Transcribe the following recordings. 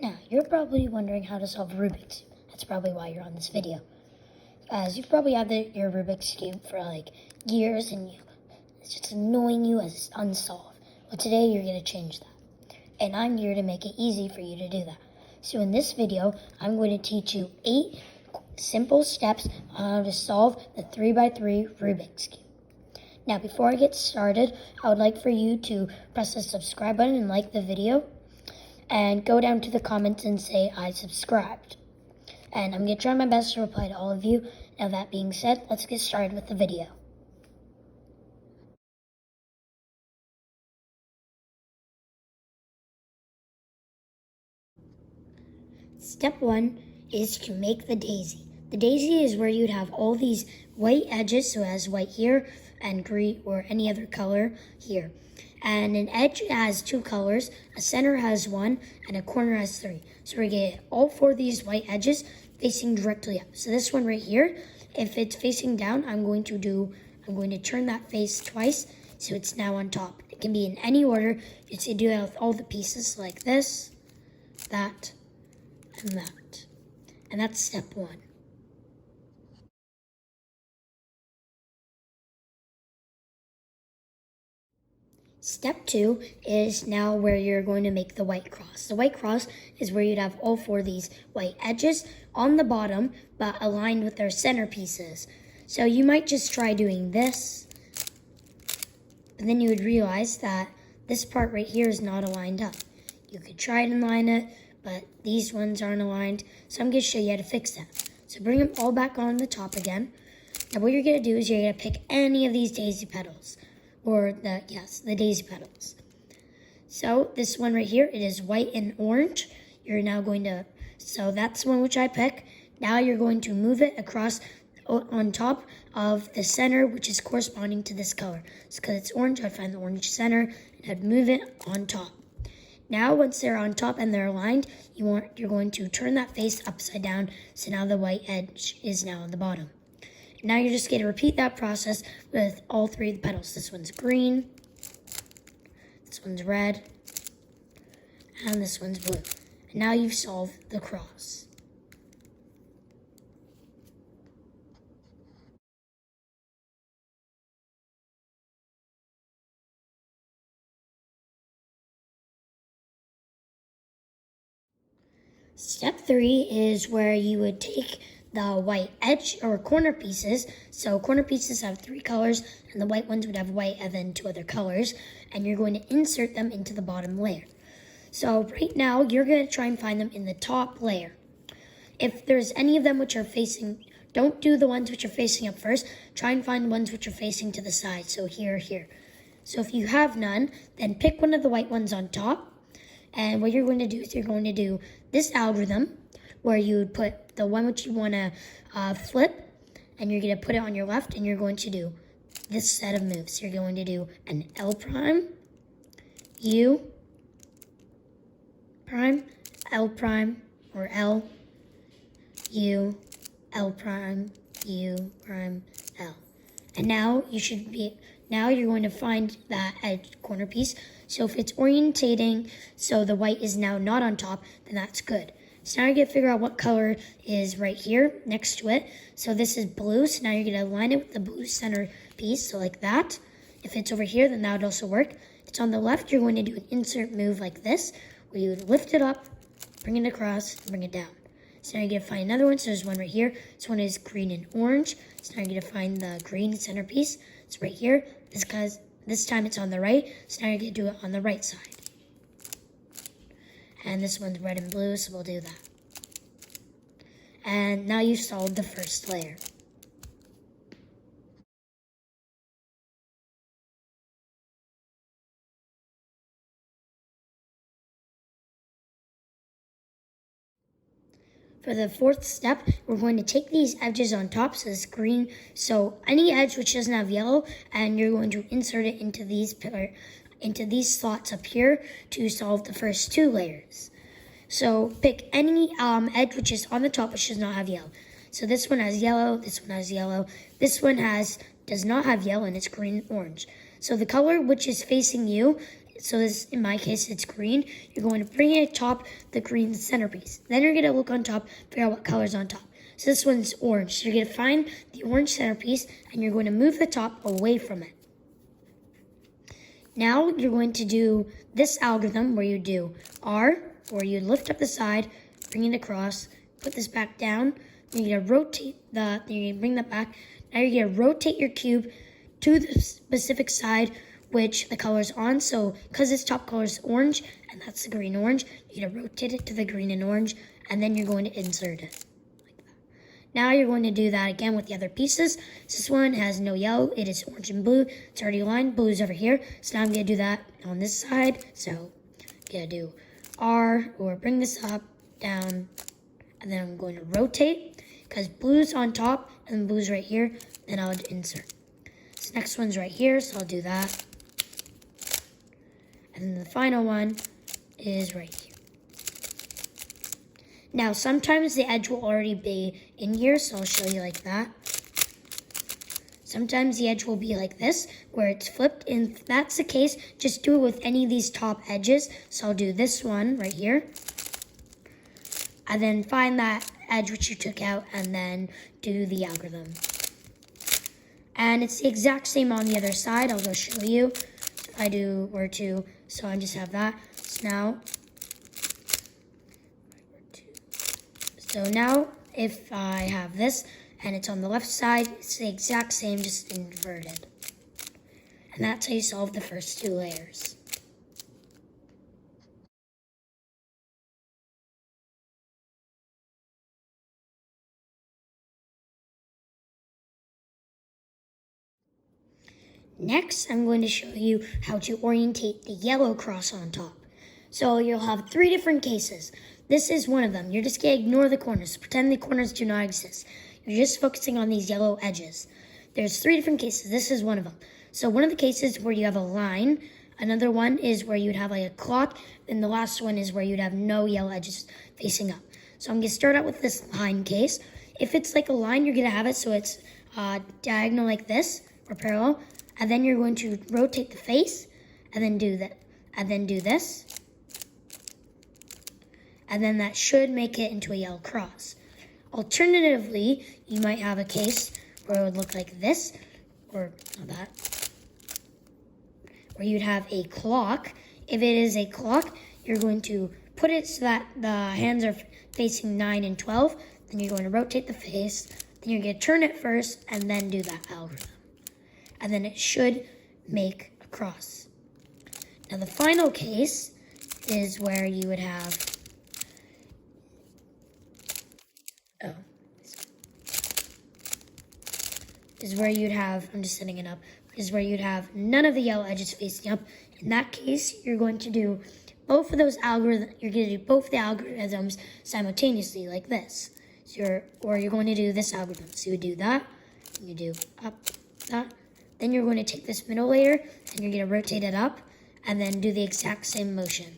Now, you're probably wondering how to solve Rubik's. That's probably why you're on this video. As you've probably had your Rubik's Cube for like years and it's just annoying you as it's unsolved. Well, today you're going to change that. And I'm here to make it easy for you to do that. So in this video, I'm going to teach you 8 simple steps on how to solve the 3x3 Rubik's Cube. Now, before I get started, I would like for you to press the subscribe button and like the video. And go down to the comments and say I subscribed. And I'm going to try my best to reply to all of you. Now that being said, let's get started with the video. Step 1 is to make the daisy. The daisy is where you'd have all these white edges, so it has white here and green or any other color here. And an edge has 2 colors, a center has 1, and a corner has 3. So we get all 4 of these white edges facing directly up. So this one right here, if it's facing down, I'm going to turn that face twice, so it's now on top. It can be in any order. You can do that with all the pieces like this, that, and that. And that's step 1. Step 2 is now where you're going to make the white cross. The white cross is where you'd have all 4 of these white edges on the bottom, but aligned with their center pieces. So you might just try doing this, but then you would realize that this part right here is not aligned up. You could try to align it, but these ones aren't aligned, so I'm going to show you how to fix that. So bring them all back on the top again. Now what you're going to do is you're going to pick any of these daisy petals. Or the daisy petals. So this one right here, it is white and orange. You're now going to, so that's one which I pick. Now you're going to move it across on top of the center, which is corresponding to this color. So because it's orange, I'd find the orange center and I'd move it on top. Now once they're on top and they're aligned, you're going to turn that face upside down. So now the white edge is now on the bottom. Now you're just going to repeat that process with all 3 of the petals. This one's green, this one's red, and this one's blue. And now you've solved the cross. Step 3 is where you would take the white edge or corner pieces. So corner pieces have 3 colors and the white ones would have white and then 2 other colors. And you're going to insert them into the bottom layer. So right now you're going to try and find them in the top layer. If there's any of them which are facing, don't do the ones which are facing up first. Try and find ones which are facing to the side. So here. So if you have none, then pick one of the white ones on top. And what you're going to do is you're going to do this algorithm where you would put the one which you want to flip, and you're going to put it on your left, and you're going to do this set of moves. You're going to do an L prime, U prime, L prime, or L, U, L prime, U prime, L. And now you're going to find that edge corner piece. So if it's orientating, so the white is now not on top, then that's good. So now you're going to figure out what color is right here next to it. So this is blue, so now you're going to align it with the blue center piece, so like that. If it's over here, then that would also work. If it's on the left, you're going to do an insert move like this, where you would lift it up, bring it across, and bring it down. So now you're going to find another one, so there's one right here. This one is green and orange. So now you're going to find the green center piece. It's right here. This time it's on the right, so now you're going to do it on the right side. And this one's red and blue, so we'll do that. And now you've solved the first layer. For the 4th step, we're going to take these edges on top, so it's green, so any edge which doesn't have yellow, and you're going to insert it into these slots up here to solve the first 2 layers. So pick any edge which is on the top which does not have yellow. So this one has yellow, this one has yellow, this one does not have yellow, and it's green and orange. So the color which is facing you so this, in my case, it's green. You're going to bring it atop the green centerpiece. Then you're going to look on top, figure out what color's on top. So this one's orange. So you're going to find the orange centerpiece, and you're going to move the top away from it. Now you're going to do this algorithm where you do R, where you lift up the side, bring it across, put this back down. Then you're going to rotate you're going to bring that back. Now you're going to rotate your cube to the specific side which the color's on. So because its top color is orange, and that's the green orange, you're going to rotate it to the green and orange, and then you're going to insert it. Like that. Now you're going to do that again with the other pieces. This one has no yellow, it is orange and blue. It's already lined, blue's over here. So now I'm going to do that on this side. So I'm going to do R, or bring this up, down, and then I'm going to rotate, because blue's on top, and blue's right here, then I'll insert. This next one's right here, so I'll do that. And then the final one is right here. Now, sometimes the edge will already be in here, so I'll show you like that. Sometimes the edge will be like this, where it's flipped, and if that's the case, just do it with any of these top edges. So I'll do this one right here. And then find that edge which you took out, and then do the algorithm. And it's the exact same on the other side. I'll go show you. If I do where to, so I just have that. So now if I have this and it's on the left side, it's the exact same, just inverted. And that's how you solve the first two layers. Next, I'm going to show you how to orientate the yellow cross on top. So you'll have 3 different cases. This is one of them. You're just going to ignore the corners. Pretend the corners do not exist. You're just focusing on these yellow edges. There's 3 different cases. This is one of them. So one of the cases where you have a line. Another one is where you'd have like a clock. And the last one is where you'd have no yellow edges facing up. So I'm going to start out with this line case. If it's like a line, you're going to have it so it's diagonal like this, or parallel. And then you're going to rotate the face, and then do that, and then do this. And then that should make it into a yellow cross. Alternatively, you might have a case where it would look like this, or not that, where you'd have a clock. If it is a clock, you're going to put it so that the hands are facing 9 and 12. Then you're going to rotate the face. Then you're going to turn it first, and then do that algorithm. And then it should make a cross. Now the final case is where you would have, I'm just setting it up, is where you'd have none of the yellow edges facing up. In that case, you're going to do both of those algorithms, you're going to do both the algorithms simultaneously like this. So you're going to do this algorithm. So you would do that, and you do up, that. Then you're going to take this middle layer, and you're going to rotate it up, and then do the exact same motion.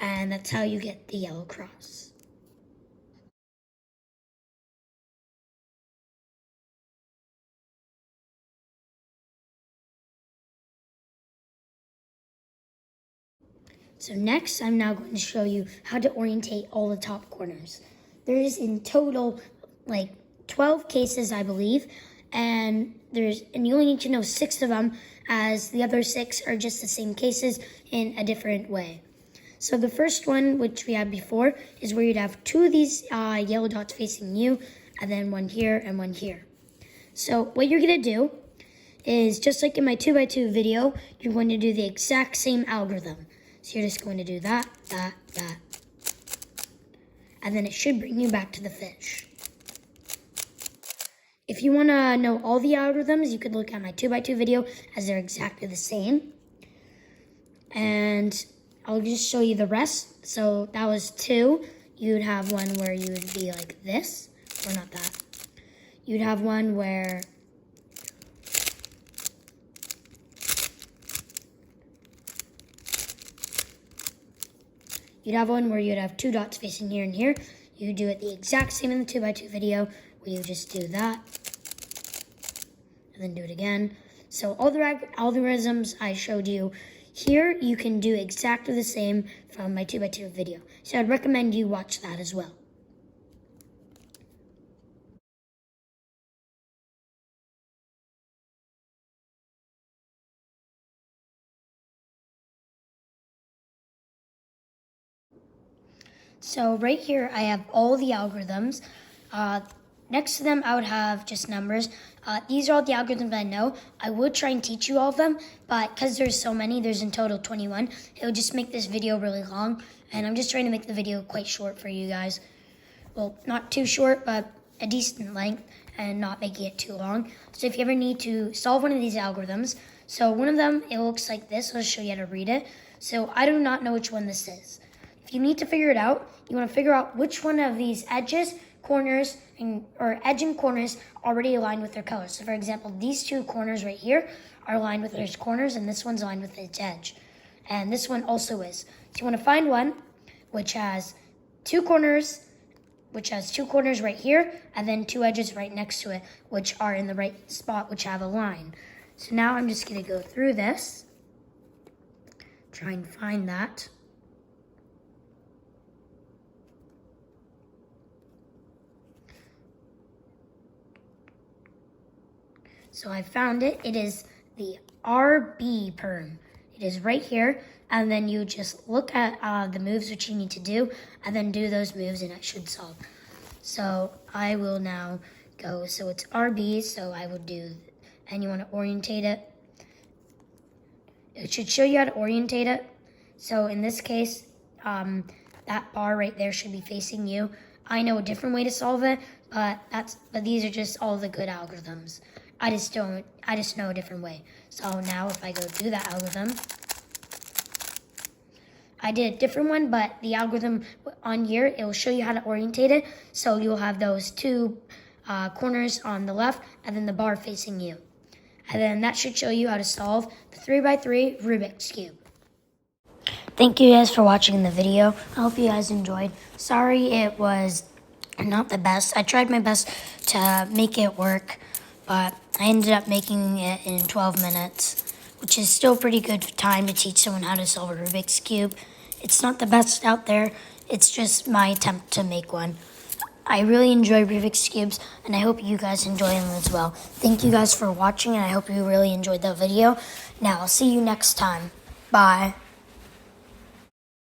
And that's how you get the yellow cross. So next, I'm now going to show you how to orientate all the top corners. There's in total like 12 cases, I believe, and you only need to know 6 of them, as the other 6 are just the same cases in a different way. So the first one, which we had before, is where you'd have 2 of these yellow dots facing you, and then one here and one here. So what you're going to do is, just like in my 2x2 video, you're going to do the exact same algorithm. So you're just going to do that, that, that. And then it should bring you back to the fish. If you want to know all the algorithms, you could look at my 2x2 video, as they're exactly the same. And I'll just show you the rest. So that was 2. You'd have one where you would be like this, or not that. You'd have one where you'd have 2 dots facing here and here. You do it the exact same in the 2x2 video, where you just do that, and then do it again. So all the algorithms I showed you Here, you can do exactly the same from my 2x2 video. So I'd recommend you watch that as well. So right here, I have all the algorithms. Next to them, I would have just numbers. These are all the algorithms I know. I would try and teach you all of them, but because there's so many, there's in total 21, it would just make this video really long, and I'm just trying to make the video quite short for you guys. Well, not too short, but a decent length, and not making it too long. So if you ever need to solve one of these algorithms, so one of them, it looks like this. I'll show you how to read it. So I do not know which one this is. If you need to figure it out, you want to figure out which one of these edges, corners, or edge and corners already aligned with their colors. So for example, these two corners right here are aligned with their corners, and this one's aligned with its edge. And this one also is. So you want to find one which has two corners right here, and then two edges right next to it, which are in the right spot, which have a line. So now I'm just going to go through this, try and find that. So I found it. It is the RB perm. It is right here, and then you just look at the moves which you need to do, and then do those moves, and it should solve. So I will now go. So it's RB, so I would do, and you want to orientate it. It should show you how to orientate it. So in this case, that bar right there should be facing you. I know a different way to solve it, but these are just all the good algorithms. I just know a different way. So now if I go do that algorithm, I did a different one, but the algorithm on here, it will show you how to orientate it. So you'll have those two corners on the left, and then the bar facing you. And then that should show you how to solve the 3x3 Rubik's Cube. Thank you guys for watching the video. I hope you guys enjoyed. Sorry it was not the best. I tried my best to make it work, but I ended up making it in 12 minutes, which is still pretty good time to teach someone how to solve a Rubik's Cube. It's not the best out there. It's just my attempt to make one. I really enjoy Rubik's Cubes, and I hope you guys enjoy them as well. Thank you guys for watching, and I hope you really enjoyed the video. Now, I'll see you next time. Bye.